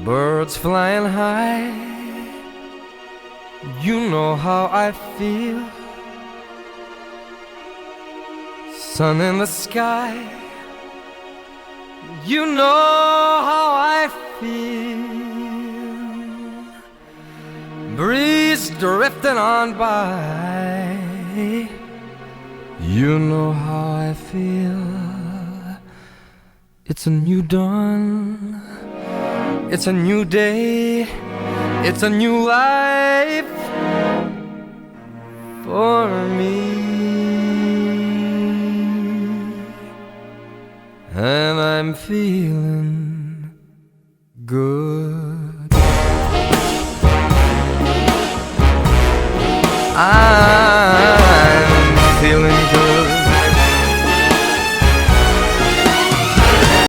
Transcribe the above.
birds flying high. You know how I feel. Sun in the sky. You know how I feel. Breeze drifting on by. You know how I feel. It's a new dawn. It's a new day. It's a new life for me. And I'm feeling good.